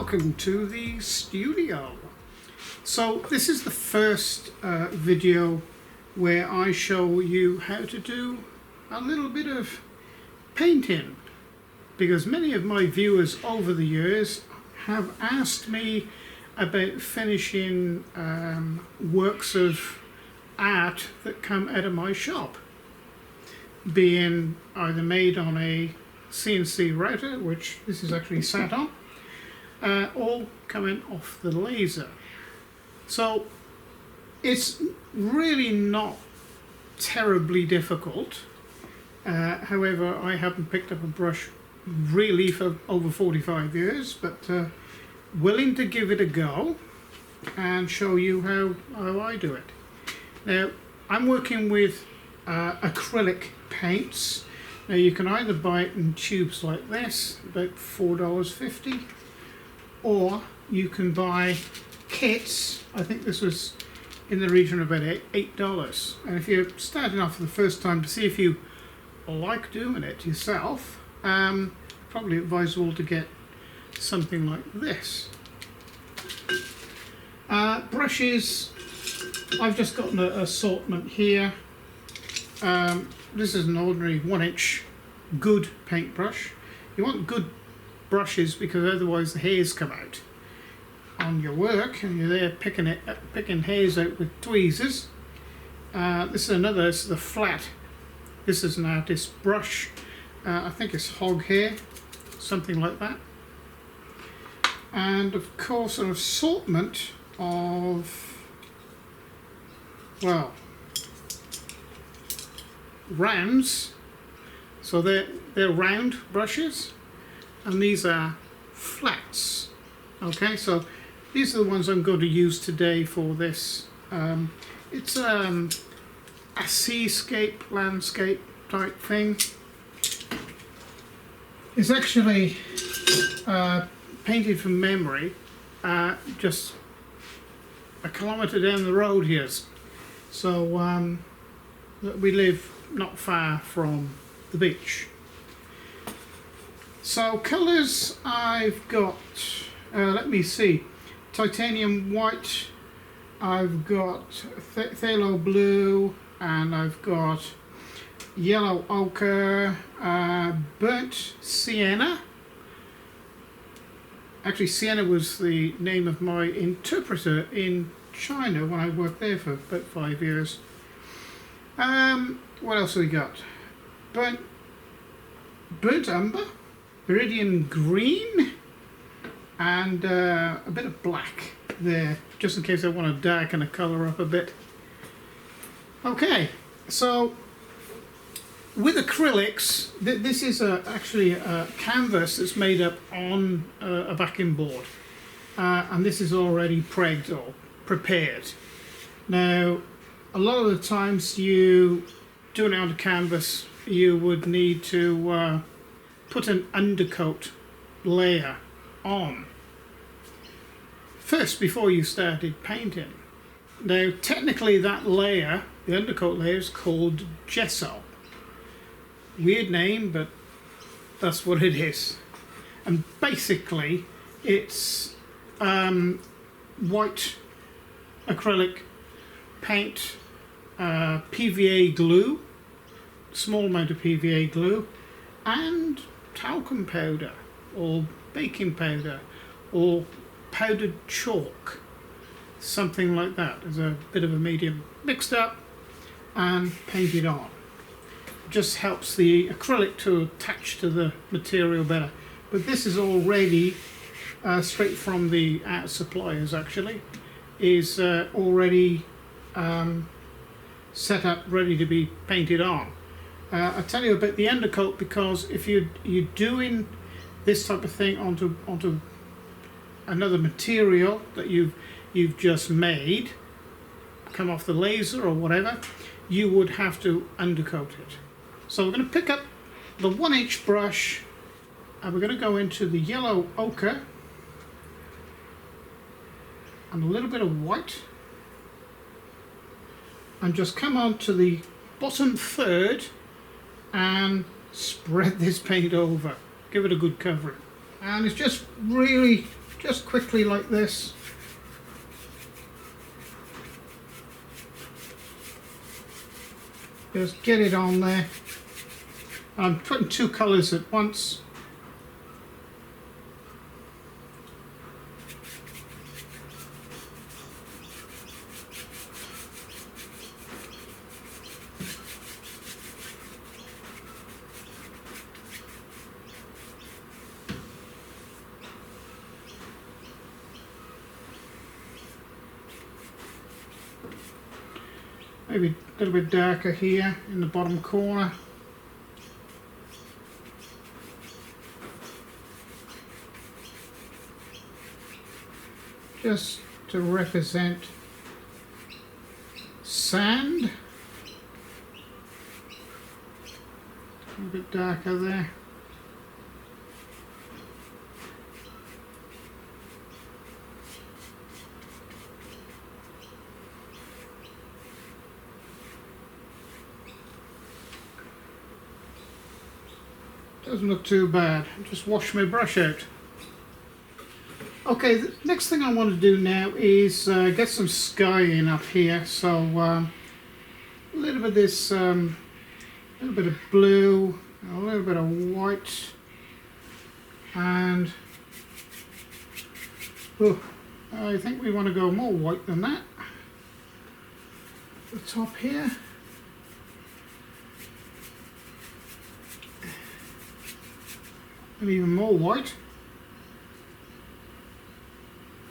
welcome to the studio. So this is the first video where I show you how to do a little bit of painting, because many of my viewers over the years have asked me about finishing works of art that come out of my shop, being either made on a CNC router, which this is actually sat on, all coming off the laser. So it's really not terribly difficult. However, I haven't picked up a brush really for over 45 years, but willing to give it a go and show you how I do it. Now, I'm working with acrylic paints. Now, you can either buy it in tubes like this, about $4.50, or you can buy kits. I think this was in the region of about $8. And if you're starting off for the first time, to see if you like doing it yourself, probably advisable to get something like this. Brushes, I've just got an assortment here. This is an ordinary 1-inch good paintbrush. You want good brushes because otherwise the hairs come out on your work and you're there picking hairs out with tweezers. This is the flat. This is an artist's brush. I think it's hog hair, something like that. And of course an assortment of, well, rounds. So they're round brushes, and these are flats. Okay, so these are the ones I'm going to use today for this. It's a seascape, landscape type thing. It's actually painted from memory, just a kilometre down the road here. So we live not far from the beach. So colours, I've got, let me see, titanium white, I've got phthalo blue, and I've got yellow ochre, burnt sienna. Actually, sienna was the name of my interpreter in China when I worked there for about 5 years. What else have we got? Burnt umber, iridium green, and a bit of black there, just in case I want to darken the colour up a bit. Okay, so with acrylics, this is actually a canvas that's made up on a backing board, and this is already pregged or prepared. Now, a lot of the times you do it on a canvas, you would need to put an undercoat layer on first before you started painting. Now, technically that layer, the undercoat layer, is called gesso. Weird name, but that's what it is. And basically it's white acrylic paint, PVA glue, small amount of PVA glue, and talcum powder or baking powder or powdered chalk, something like that. There's a bit of a medium mixed up and painted on. Just helps the acrylic to attach to the material better. But this is already straight from the art suppliers, actually, is already set up, ready to be painted on. I'll tell you about the undercoat, because if you're doing this type of thing onto another material that you've just made, come off the laser or whatever, you would have to undercoat it. So we're going to pick up the 1-inch brush and we're going to go into the yellow ochre and a little bit of white, and just come on to the bottom third and spread this paint over. Give it a good covering. And it's just really just quickly like this. Just get it on there. I'm putting two colours at once. Maybe a little bit darker here in the bottom corner. Just to represent sand. A bit darker there. Doesn't look too bad. Just wash my brush out. Okay, the next thing I want to do now is get some sky in up here. So a little bit of this, a little bit of blue, a little bit of white, and oh, I think we want to go more white than that. The top here. And even more white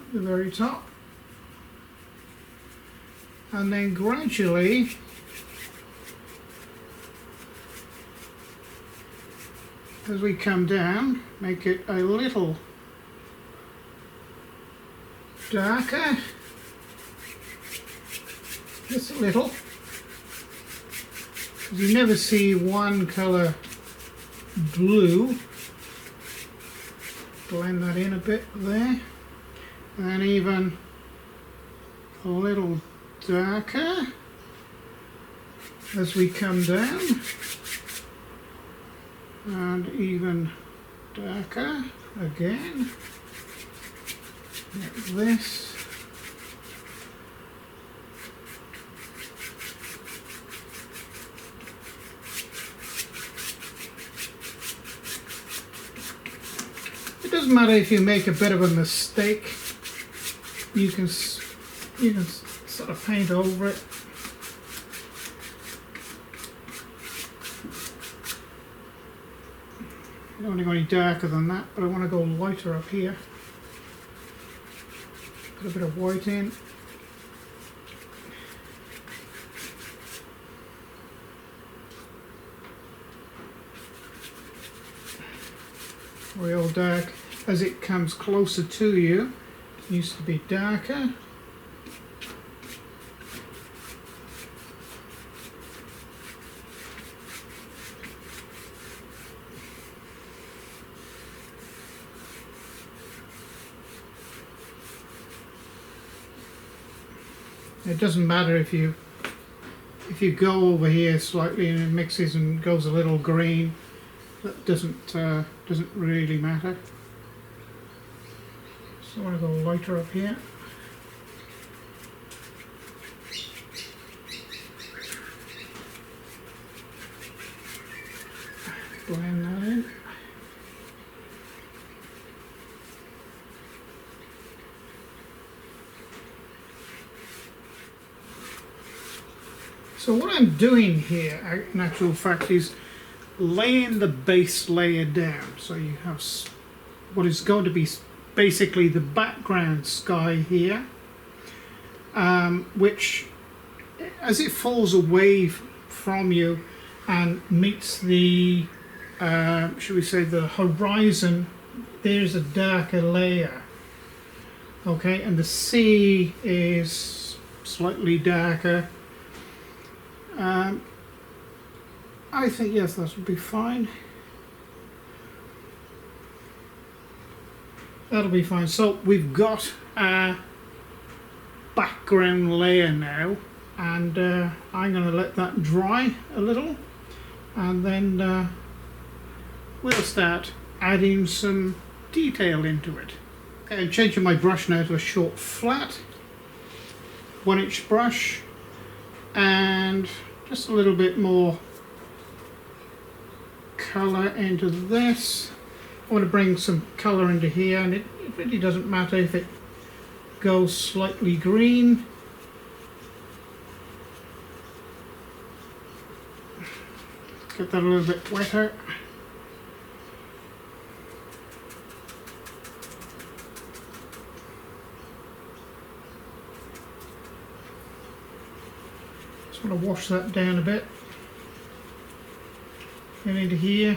at the very top, and then gradually as we come down, make it a little darker, just a little, because you never see one colour blue. Blend that in a bit there, and even a little darker as we come down, and even darker again, like this. It doesn't matter if you make a bit of a mistake. You can sort of paint over it. I don't want to go any darker than that, but I want to go lighter up here. Put a bit of white in. Real dark. As it comes closer to you, it used to be darker. It doesn't matter if you go over here slightly and it mixes and goes a little green. That doesn't really matter. So I want to go lighter up here. Blend that in. So what I'm doing here, in actual fact, is laying the base layer down. So you have what is going to be basically the background sky here, which as it falls away from you and meets the should we say the horizon, there's a darker layer. Okay, and the sea is slightly darker. I think yes, that would be fine. That'll be fine. So we've got a background layer now, and I'm going to let that dry a little, and then we'll start adding some detail into it. Okay, I'm changing my brush now to a short flat 1-inch brush, and just a little bit more colour into this. I want to bring some colour into here, and it really doesn't matter if it goes slightly green. Get that a little bit wetter. Just want to wash that down a bit. And into here.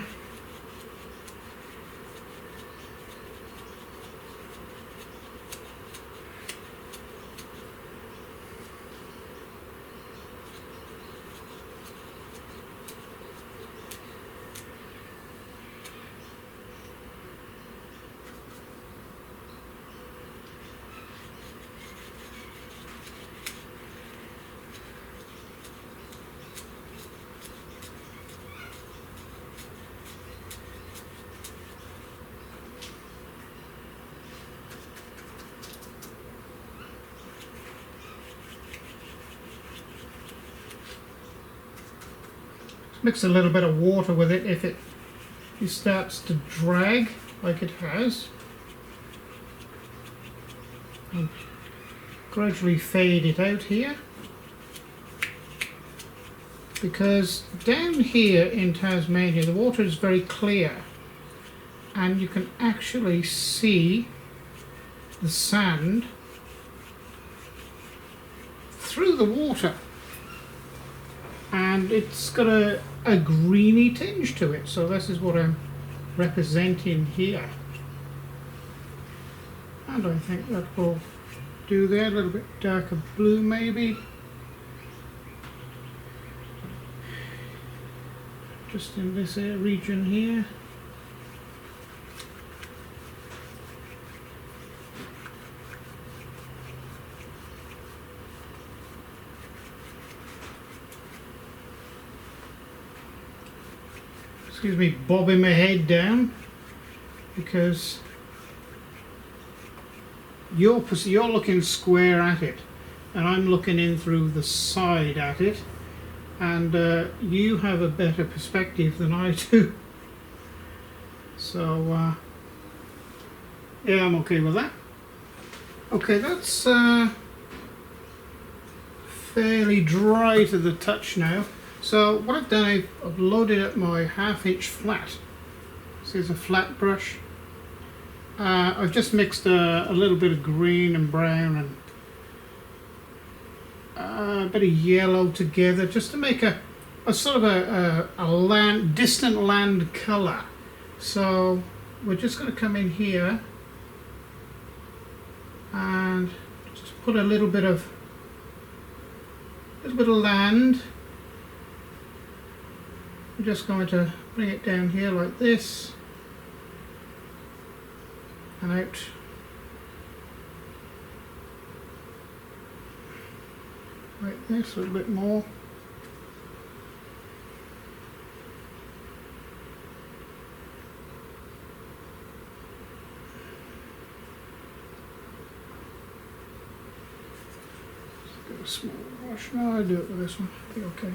Mix a little bit of water with it if it starts to drag like it has, and gradually fade it out here, because down here in Tasmania the water is very clear and you can actually see the sand through the water, and it's got a greeny tinge to it. So this is what I'm representing here, and I think that will do there. A little bit darker blue maybe, just in this region here. Excuse me, bobbing my head down, because you're looking square at it and I'm looking in through the side at it, and you have a better perspective than I do. So yeah, I'm okay with that. Okay, that's fairly dry to the touch now. So what I've done, I've loaded up my 1/2-inch flat. This is a flat brush. I've just mixed a little bit of green and brown and a bit of yellow together, just to make a sort of a distant land colour. So we're just going to come in here and just put a little bit of land. I'm just going to bring it down here like this and out. Like this, a little bit more. Just get a small brush. No, I'll do it with this one. I think okay.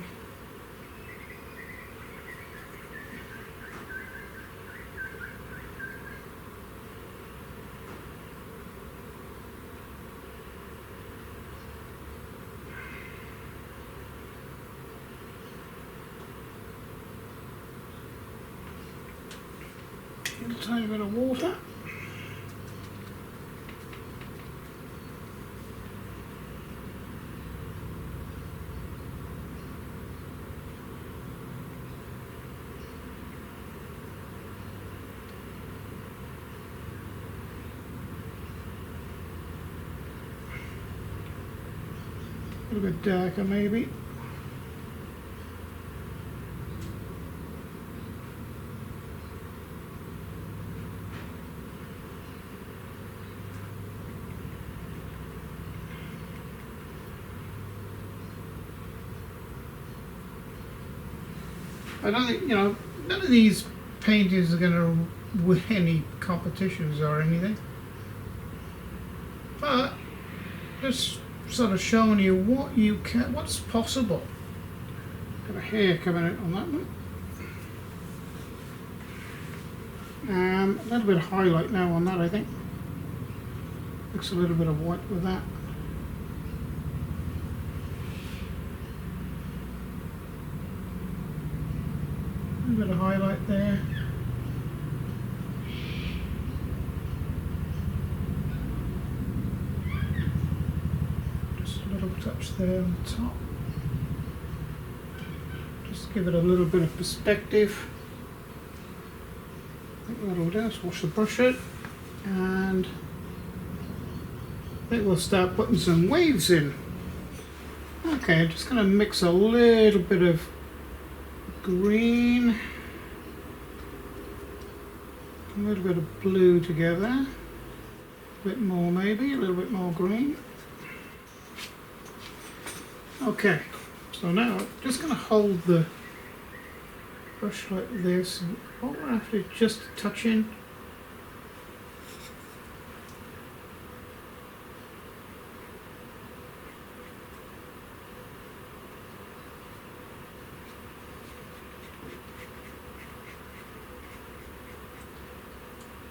A tiny bit of water. A little bit darker maybe. I don't think, none of these paintings are going to win any competitions or anything. but just sort of showing you what you can, what's possible. Got a hair coming out on that one. A little bit of highlight now on that, I think. Looks a little bit of white with that. A little bit of highlight there. Just a little touch there on the top. Just give it a little bit of perspective. I think what we'll do is wash the brush out, and I think we'll start putting some waves in. Okay, I'm just going to mix a little bit of green, a little bit of blue together, a bit more maybe, a little bit more green. Okay, so now I'm just going to hold the brush like this, and what we're after just touching.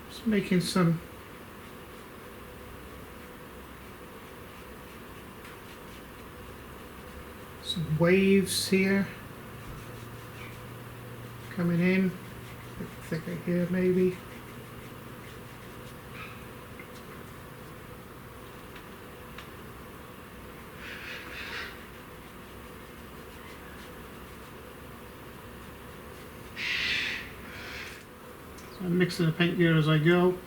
Just making some waves here. Coming in, a bit thicker here maybe. So I'm mixing the paint here as I go.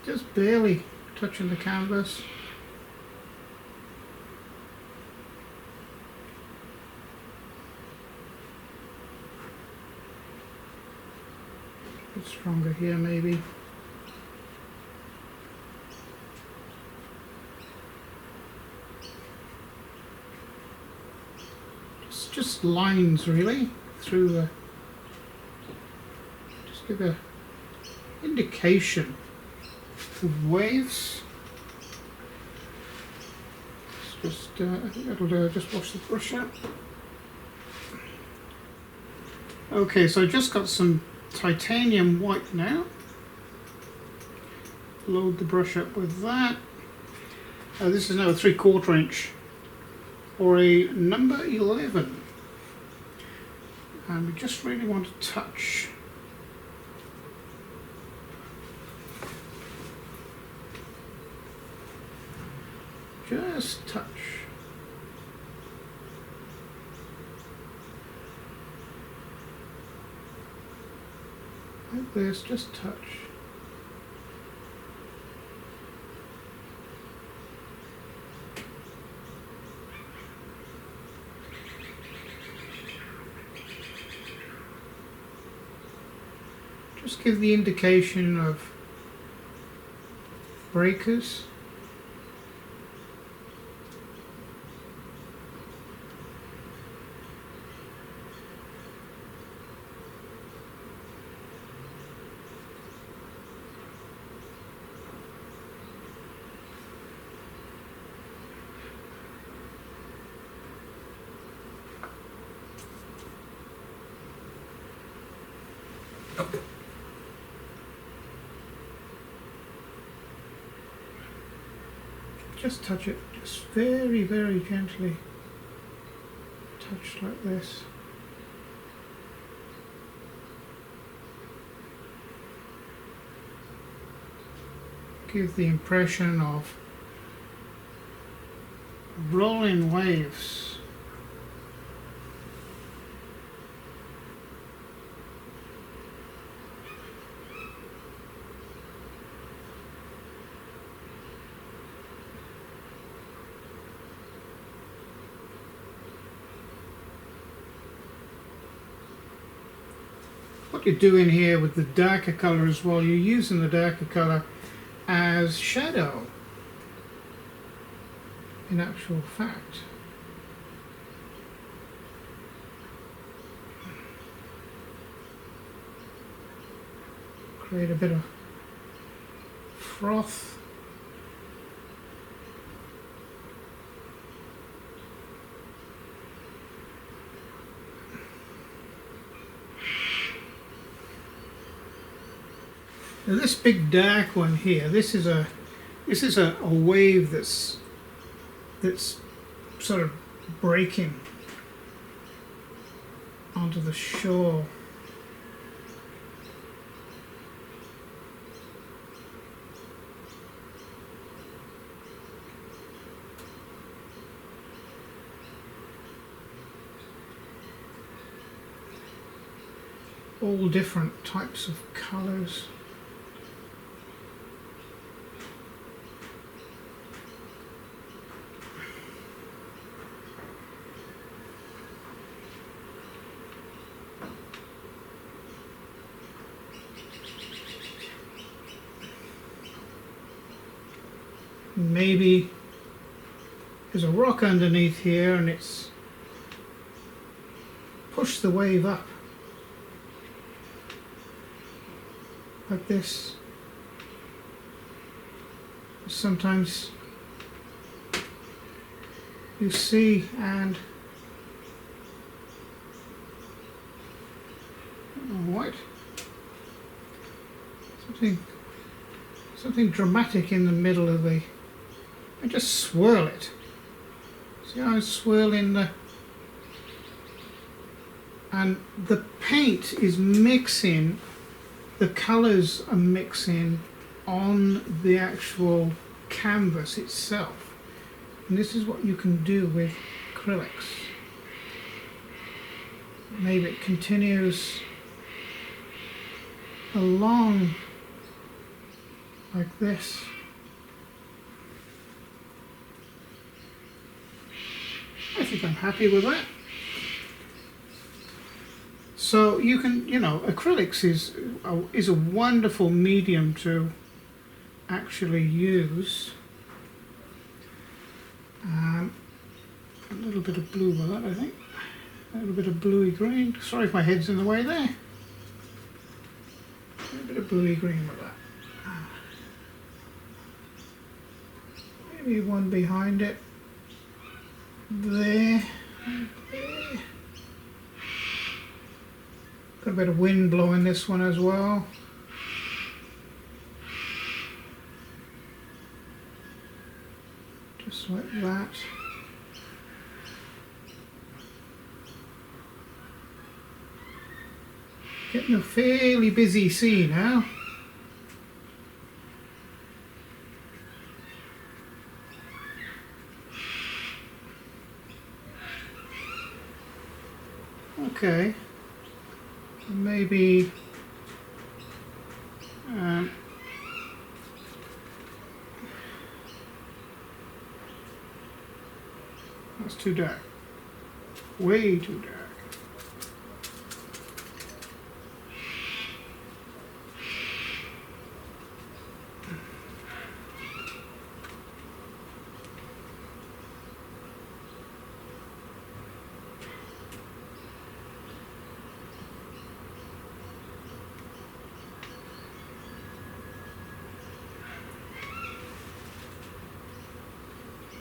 Just barely touching the canvas. Stronger here maybe. Just lines really through the, just give a indication of waves. It's just I think that'll do. Just wash the brush out. Okay, so I just got some titanium white now. Load the brush up with that. This is now a 3/4 inch or a number 11, and we just really want to touch. Just touch. Like this, just touch. Just give the indication of breakers. Just touch it, just very, very gently. Touch like this. Give the impression of rolling waves. What you're doing here with the darker colour as well, you're using the darker colour as shadow in actual fact. Create a bit of froth. Now this big dark one here, this is a wave that's sort of breaking onto the shore. All different types of colors. Maybe there's a rock underneath here and it's pushed the wave up like this. Sometimes you see, and what? Something dramatic in the middle of the. I just swirl it. See how I'm swirling and the paint is mixing, the colours are mixing on the actual canvas itself. And this is what you can do with acrylics. Maybe it continues along like this. I think I'm happy with that. So you can, acrylics is a wonderful medium to actually use. A little bit of blue with that, I think. A little bit of bluey green. Sorry if my head's in the way there. A little bit of bluey green with that. Maybe one behind it. There. Got a bit of wind blowing this one as well. Just like that. Getting a fairly busy scene now. Okay. Maybe that's too dark. Way too dark.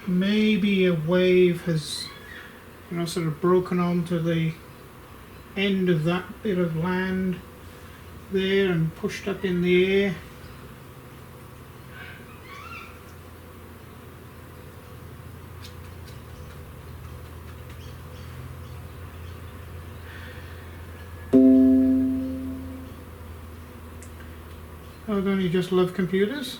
Maybe a wave has, sort of broken onto the end of that bit of land there and pushed up in the air. Oh, don't you just love computers?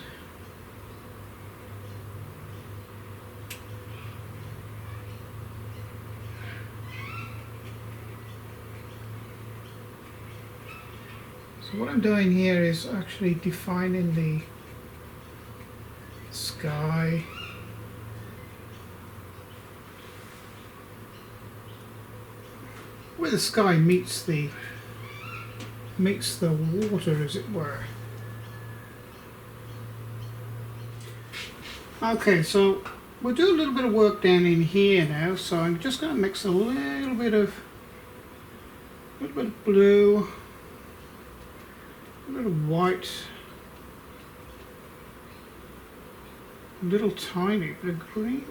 So what I'm doing here is actually defining the sky. Where the sky meets the water, as it were. Okay, so we'll do a little bit of work down in here now. So I'm just going to mix a little bit of blue, a little white little tiny bit of green.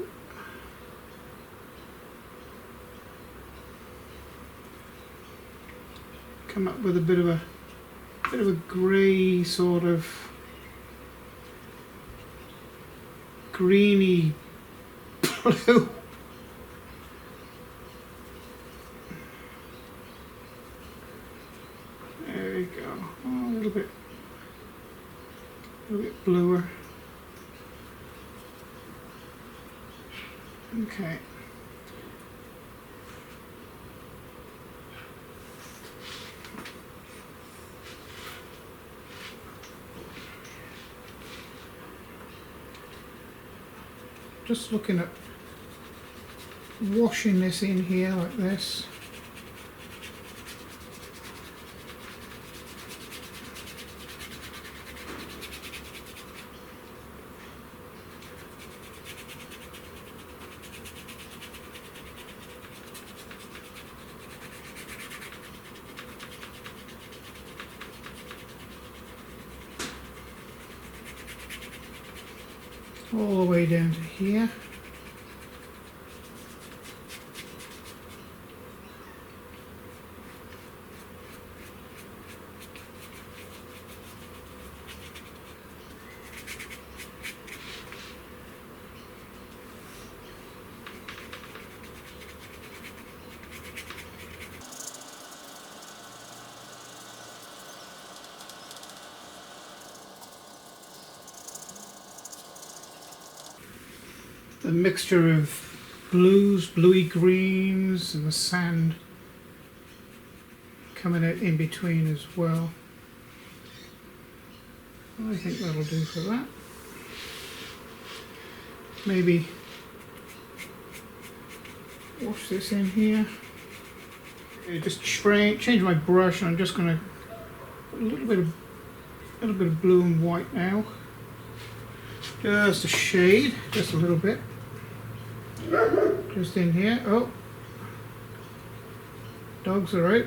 Come up with a bit of a grey sort of greeny blue. There we go. Oh, a little bit bluer. Okay. Just looking at washing this in here like this. All the way down to here. The mixture of blues, bluey greens, and the sand coming out in between as well. I think that'll do for that. Maybe wash this in here. Just change my brush, and I'm just going to put a little bit of blue and white now. Just a shade, just a little bit. Just in here. Oh, dogs are out.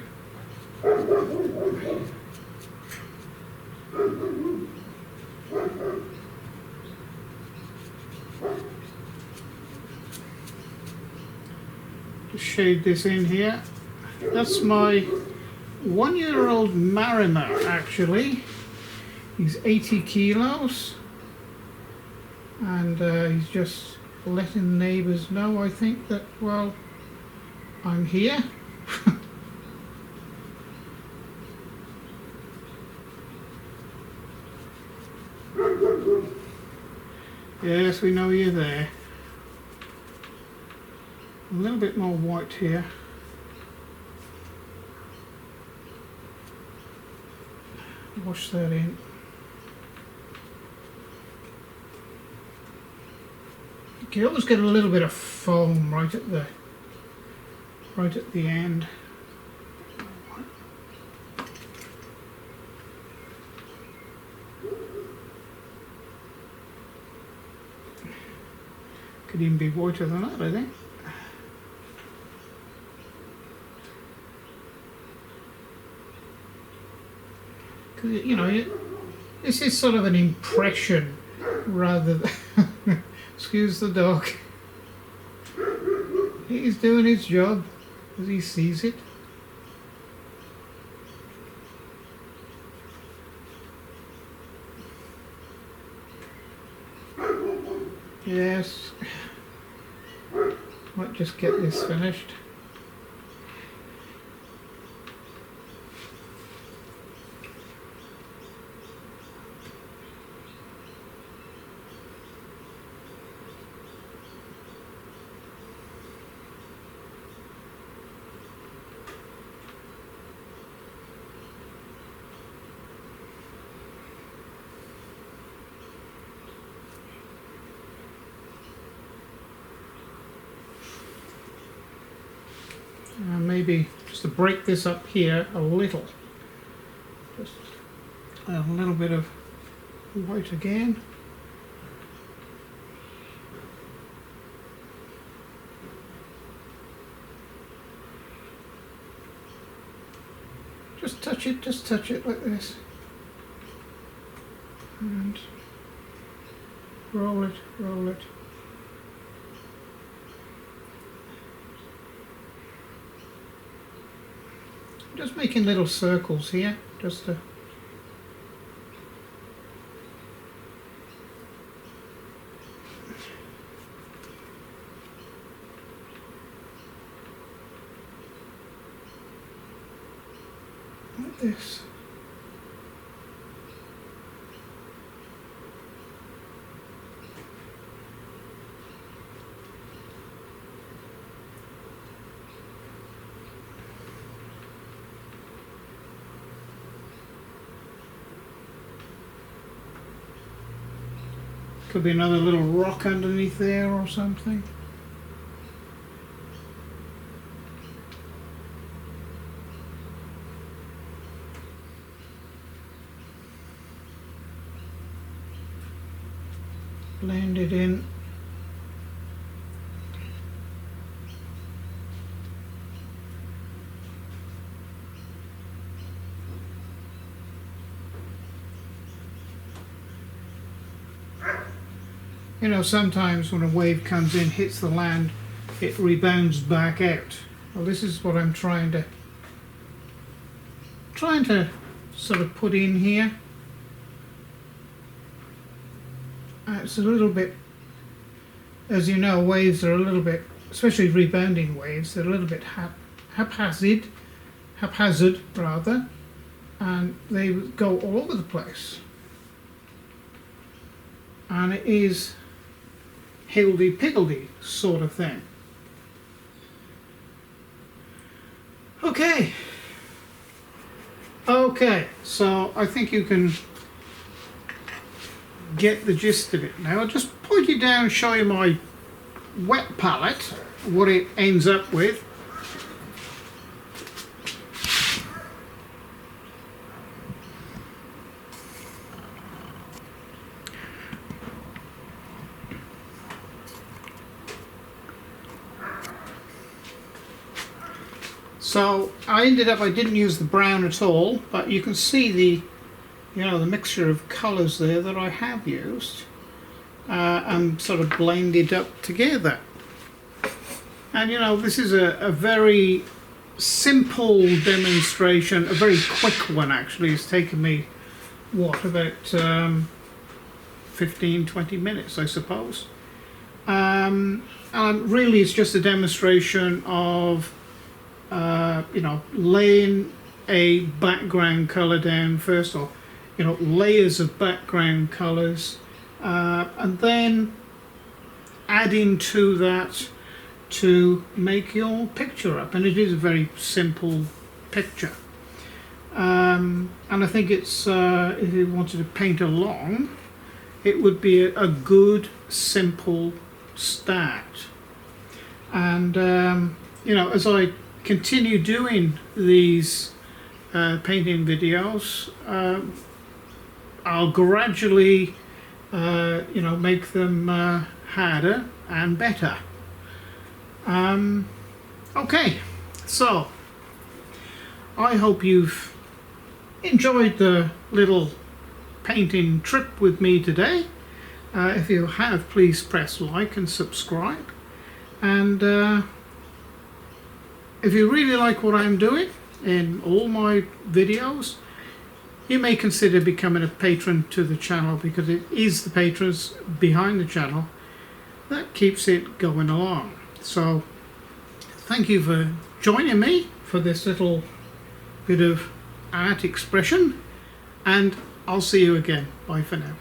Just shade this in here. That's my 1-year-old Mariner, actually. He's 80 kilos. And he's just letting neighbours know, I think, that, well, I'm here. Yes, we know you're there. A little bit more white here. Wash that in. You always get a little bit of foam right at the end. Could even be whiter than that, I think. Because, you know, this is sort of an impression rather than excuse the dog. He's doing his job as he sees it. Yes. Might just get this finished. Maybe just to break this up here a little, just a little bit of white again. Just touch it like this, and roll it, roll it. Just making little circles here, just to like this. Could be another little rock underneath there or something. Blend it in. You know, sometimes when a wave comes in, hits the land, it rebounds back out. Well, this is what I'm trying to sort of put in here. It's a little bit, as you know, waves are a little bit, especially rebounding waves, they're a little bit haphazard rather, and they go all over the place. And it is higgledy-piggledy sort of thing. Okay, so I think you can get the gist of it now. I'll just point you down, show you my wet palette, what it ends up with. So I didn't use the brown at all, but you can see the, the mixture of colours there that I have used and sort of blended up together. And this is a very simple demonstration, a very quick one actually. It's taken me, about 15-20 minutes, I suppose. And really it's just a demonstration of laying a background color down first, or layers of background colors, and then adding to that to make your picture up. And it is a very simple picture, and I think it's if you wanted to paint along, it would be a good simple start. And as I continue doing these painting videos, I'll gradually make them harder and better. Okay, so I hope you've enjoyed the little painting trip with me today. If you have, please press like and subscribe, and if you really like what I'm doing in all my videos, you may consider becoming a patron to the channel, because it is the patrons behind the channel that keeps it going along. So thank you for joining me for this little bit of art expression, and I'll see you again. Bye for now.